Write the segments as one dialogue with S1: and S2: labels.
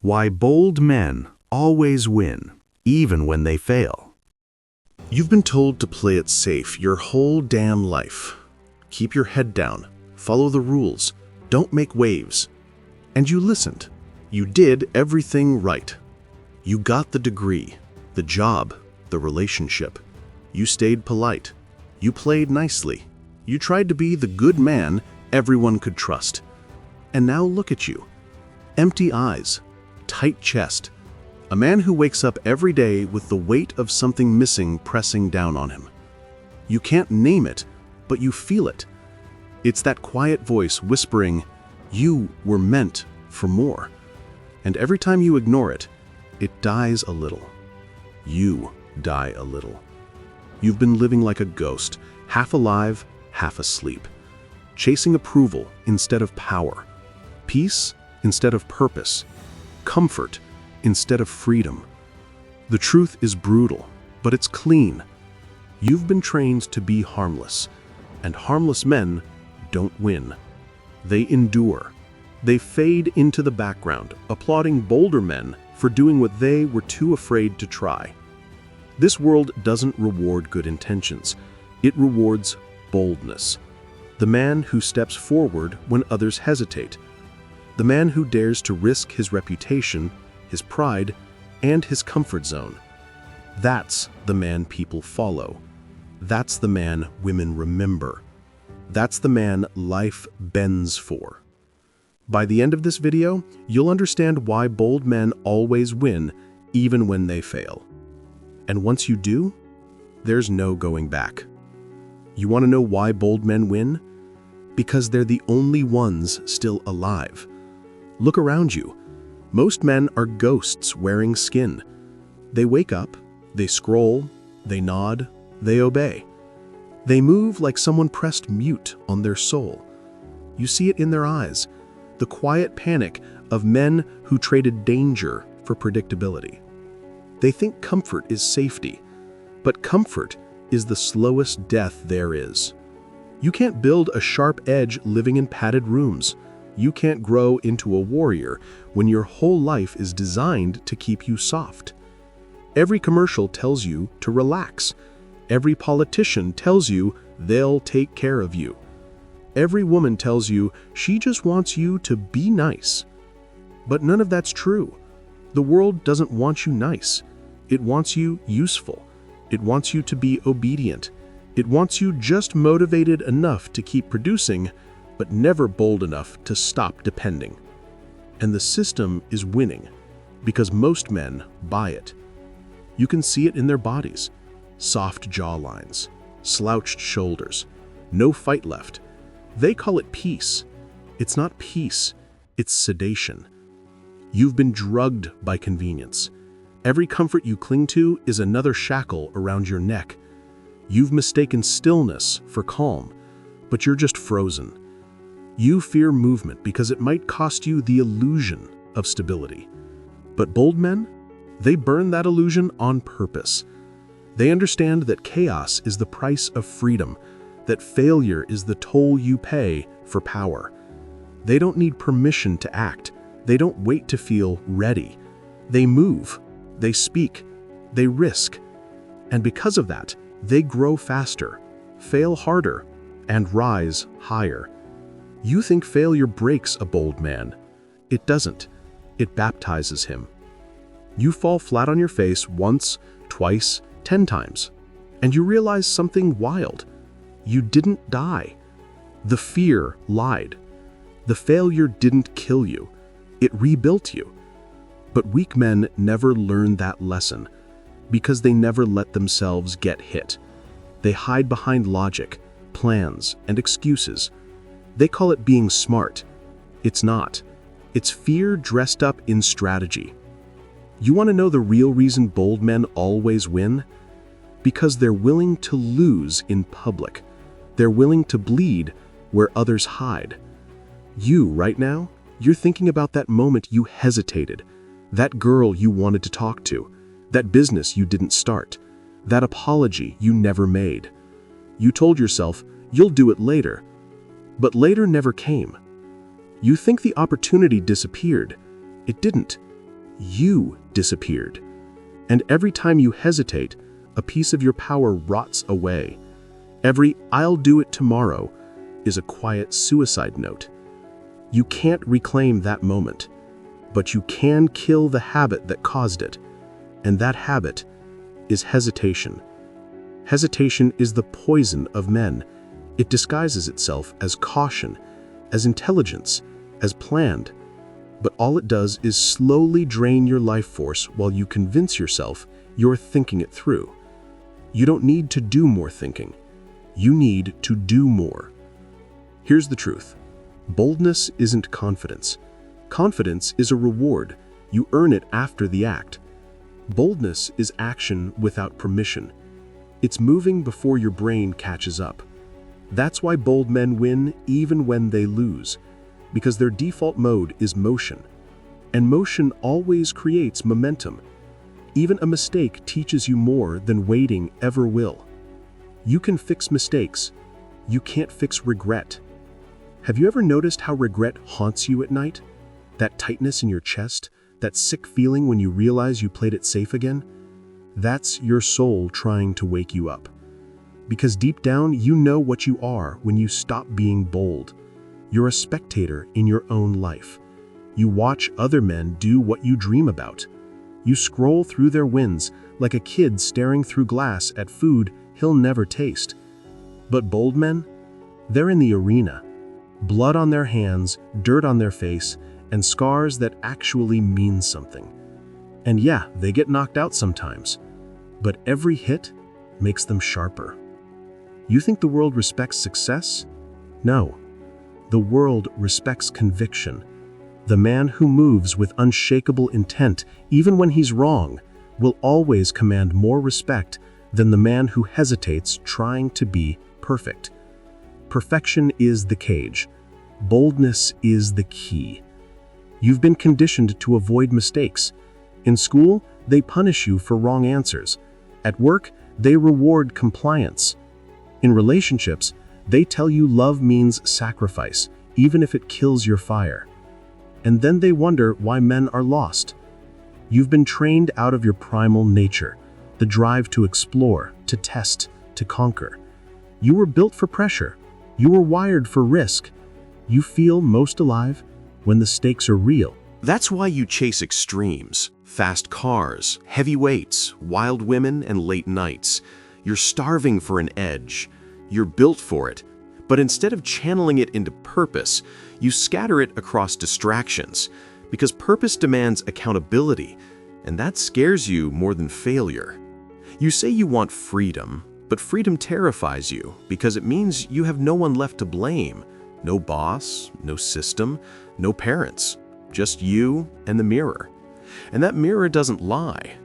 S1: Why bold men always win, even when they fail.
S2: You've been told to play it safe your whole damn life. Keep your head down, follow the rules, don't make waves. And you listened. You did everything right. You got the degree, the job, the relationship. You stayed polite. You played nicely. You tried to be the good man everyone could trust. And now look at you. Empty eyes, tight chest. A man who wakes up every day with the weight of something missing pressing down on him. You can't name it, but you feel it. It's that quiet voice whispering, "You were meant for more." And every time you ignore it, it dies a little. You die a little. You've been living like a ghost, half alive, half asleep. Chasing approval instead of power. Peace instead of purpose. Comfort instead of freedom. The truth is brutal, but it's clean. You've been trained to be harmless, and harmless men don't win. They endure. They fade into the background, applauding bolder men for doing what they were too afraid to try. This world doesn't reward good intentions. It rewards boldness. The man who steps forward when others hesitate. The man who dares to risk his reputation, his pride, and his comfort zone. That's the man people follow. That's the man women remember. That's the man life bends for. By the end of this video, you'll understand why bold men always win, even when they fail. And once you do, there's no going back. You want to know why bold men win? Because they're the only ones still alive. Look around you. Most men are ghosts wearing skin. They wake up, they scroll, they nod, they obey. They move like someone pressed mute on their soul. You see it in their eyes, the quiet panic of men who traded danger for predictability. They think comfort is safety, but comfort is the slowest death there is. You can't build a sharp edge living in padded rooms. You can't grow into a warrior when your whole life is designed to keep you soft. Every commercial tells you to relax. Every politician tells you they'll take care of you. Every woman tells you she just wants you to be nice. But none of that's true. The world doesn't want you nice. It wants you useful. It wants you to be obedient. It wants you just motivated enough to keep producing, but never bold enough to stop depending. And the system is winning because most men buy it. You can see it in their bodies. Soft jawlines, slouched shoulders, no fight left. They call it peace. It's not peace, it's sedation. You've been drugged by convenience. Every comfort you cling to is another shackle around your neck. You've mistaken stillness for calm, but you're just frozen. You fear movement because it might cost you the illusion of stability. But bold men, they burn that illusion on purpose. They understand that chaos is the price of freedom, that failure is the toll you pay for power. They don't need permission to act. They don't wait to feel ready. They move, they speak, they risk. And because of that, they grow faster, fail harder, and rise higher. You think failure breaks a bold man. It doesn't. It baptizes him. You fall flat on your face once, twice, 10 times, and you realize something wild. You didn't die. The fear lied. The failure didn't kill you. It rebuilt you. But weak men never learn that lesson because they never let themselves get hit. They hide behind logic, plans, and excuses. They call it being smart. It's not. It's fear dressed up in strategy. You want to know the real reason bold men always win? Because they're willing to lose in public. They're willing to bleed where others hide. You, right now, you're thinking about that moment you hesitated, that girl you wanted to talk to, that business you didn't start, that apology you never made. You told yourself, you'll do it later. But later never came. You think the opportunity disappeared. It didn't. you disappeared. And every time you hesitate, a piece of your power rots away. Every "I'll do it tomorrow" is a quiet suicide note. You can't reclaim that moment, but you can kill the habit that caused it. And that habit is hesitation. Hesitation is the poison of men. It disguises itself as caution, as intelligence, as planned. But all it does is slowly drain your life force while you convince yourself you're thinking it through. You don't need to do more thinking. You need to do more. Here's the truth. Boldness isn't confidence. Confidence is a reward. You earn it after the act. Boldness is action without permission. It's moving before your brain catches up. That's why bold men win even when they lose, because their default mode is motion. And motion always creates momentum. Even a mistake teaches you more than waiting ever will. You can fix mistakes. You can't fix regret. Have you ever noticed how regret haunts you at night? That tightness in your chest, that sick feeling when you realize you played it safe again? That's your soul trying to wake you up. Because deep down, you know what you are when you stop being bold. You're a spectator in your own life. You watch other men do what you dream about. You scroll through their wins like a kid staring through glass at food he'll never taste. But bold men? They're in the arena. Blood on their hands, dirt on their face, and scars that actually mean something. And yeah, they get knocked out sometimes. But every hit makes them sharper. You think the world respects success? No. The world respects conviction. The man who moves with unshakable intent, even when he's wrong, will always command more respect than the man who hesitates trying to be perfect. Perfection is the cage. Boldness is the key. You've been conditioned to avoid mistakes. In school, they punish you for wrong answers. At work, they reward compliance. In relationships, they tell you love means sacrifice, even if it kills your fire. And then they wonder why men are lost. You've been trained out of your primal nature, the drive to explore, to test, to conquer. You were built for pressure. You were wired for risk. You feel most alive when the stakes are real.
S3: That's why you chase extremes, fast cars, heavy weights, wild women, and late nights. You're starving for an edge. You're built for it. But instead of channeling it into purpose, you scatter it across distractions, because purpose demands accountability, and that scares you more than failure. You say you want freedom, but freedom terrifies you because it means you have no one left to blame. No boss, no system, no parents, just you and the mirror. And that mirror doesn't lie.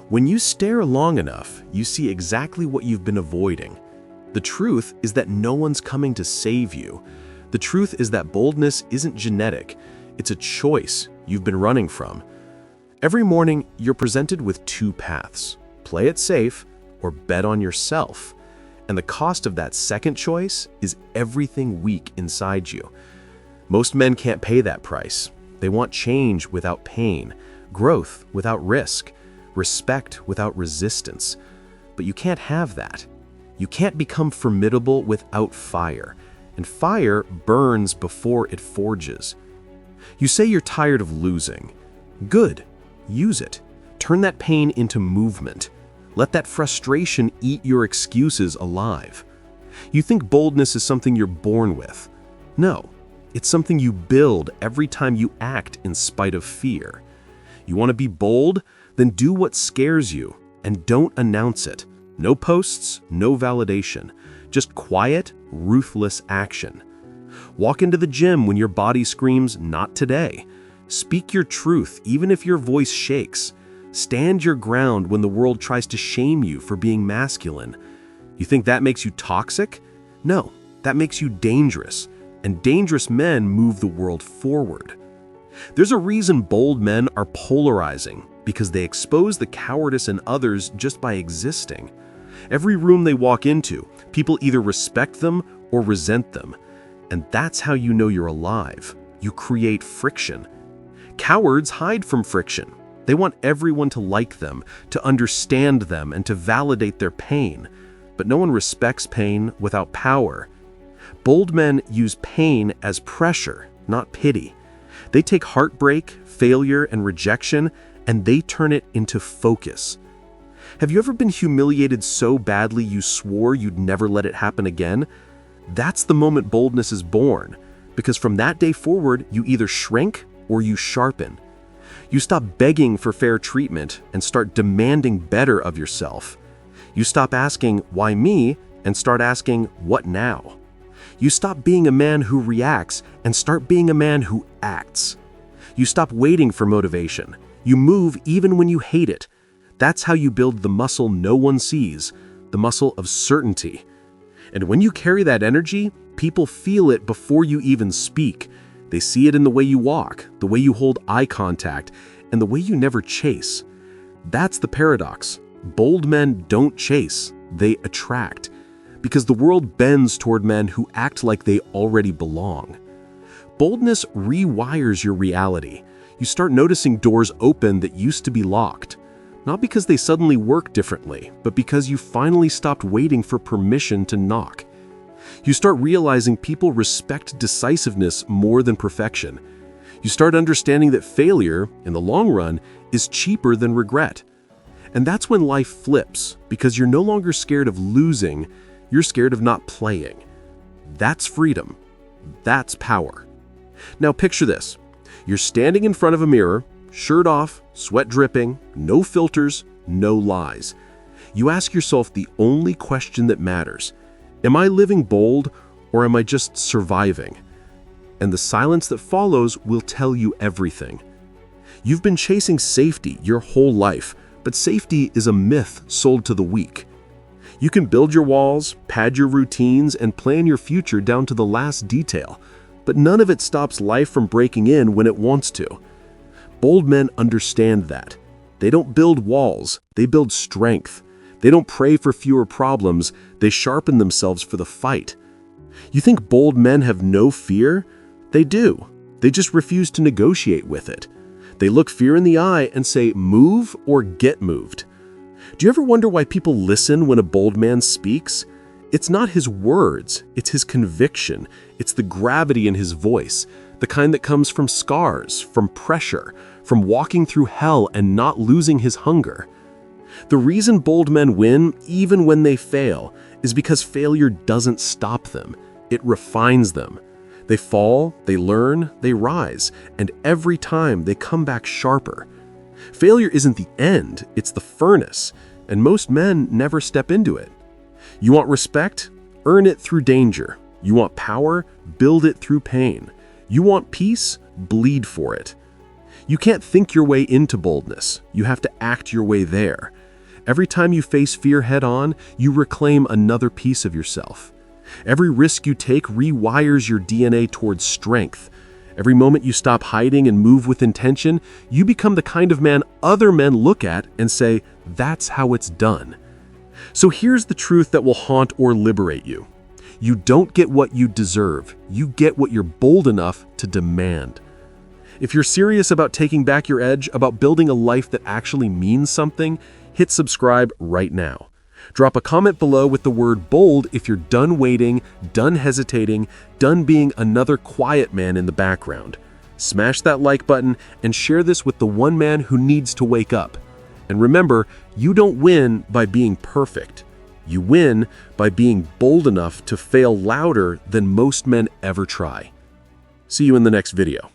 S3: When you stare long enough, you see exactly what you've been avoiding. The truth is that no one's coming to save you. The truth is that boldness isn't genetic. It's a choice you've been running from. Every morning, you're presented with two paths: play it safe or bet on yourself. And the cost of that second choice is everything weak inside you. Most men can't pay that price. They want change without pain, growth without risk, respect without resistance. But you can't have that. You can't become formidable without fire, and fire burns before it forges. You say you're tired of losing. Good. Use it. Turn that pain into movement. Let that frustration eat your excuses alive. You think boldness is something you're born with. No, it's something you build every time you act in spite of fear. You want to be bold? Then do what scares you, and don't announce it. No posts, no validation. Just quiet, ruthless action. Walk into the gym when your body screams, "Not today." Speak your truth, even if your voice shakes. Stand your ground when the world tries to shame you for being masculine. You think that makes you toxic? No, that makes you dangerous. And dangerous men move the world forward. There's a reason bold men are polarizing, because they expose the cowardice in others just by existing. Every room they walk into, people either respect them or resent them. And that's how you know you're alive. You create friction. Cowards hide from friction. They want everyone to like them, to understand them, and to validate their pain. But no one respects pain without power. Bold men use pain as pressure, not pity. They take heartbreak, failure, and rejection, and they turn it into focus. Have you ever been humiliated so badly you swore you'd never let it happen again? That's the moment boldness is born, because from that day forward, you either shrink or you sharpen. You stop begging for fair treatment and start demanding better of yourself. You stop asking, "Why me?" and start asking, "What now?" You stop being a man who reacts and start being a man who acts. You stop waiting for motivation. You move even when you hate it. That's how you build the muscle no one sees, the muscle of certainty. And when you carry that energy, people feel it before you even speak. They see it in the way you walk, the way you hold eye contact, and the way you never chase. That's the paradox. Bold men don't chase, they attract. Because the world bends toward men who act like they already belong. Boldness rewires your reality. You start noticing doors open that used to be locked. Not because they suddenly work differently, but because you finally stopped waiting for permission to knock. You start realizing people respect decisiveness more than perfection. You start understanding that failure, in the long run, is cheaper than regret. And that's when life flips, because you're no longer scared of losing, you're scared of not playing. That's freedom. That's power. Now picture this. You're standing in front of a mirror, shirt off, sweat dripping, no filters, no lies. You ask yourself the only question that matters. Am I living bold, or am I just surviving? And the silence that follows will tell you everything. You've been chasing safety your whole life, but safety is a myth sold to the weak. You can build your walls, pad your routines, and plan your future down to the last detail, but none of it stops life from breaking in when it wants to. Bold men understand that. They don't build walls, they build strength. They don't pray for fewer problems, they sharpen themselves for the fight. You think bold men have no fear? They do. They just refuse to negotiate with it. They look fear in the eye and say, "Move or get moved." Do you ever wonder why people listen when a bold man speaks? It's not his words, it's his conviction. It's the gravity in his voice, the kind that comes from scars, from pressure, from walking through hell and not losing his hunger. The reason bold men win, even when they fail, is because failure doesn't stop them. It refines them. They fall, they learn, they rise, and every time they come back sharper. Failure isn't the end, it's the furnace, and most men never step into it. You want respect? Earn it through danger. You want power? Build it through pain. You want peace? Bleed for it. You can't think your way into boldness. You have to act your way there. Every time you face fear head-on, you reclaim another piece of yourself. Every risk you take rewires your DNA towards strength. Every moment you stop hiding and move with intention, you become the kind of man other men look at and say, "That's how it's done." So here's the truth that will haunt or liberate you. You don't get what you deserve. You get what you're bold enough to demand. If you're serious about taking back your edge, about building a life that actually means something, hit subscribe right now. Drop a comment below with the word bold if you're done waiting, done hesitating, done being another quiet man in the background. Smash that like button and share this with the one man who needs to wake up. And remember, you don't win by being perfect. You win by being bold enough to fail louder than most men ever try. See you in the next video.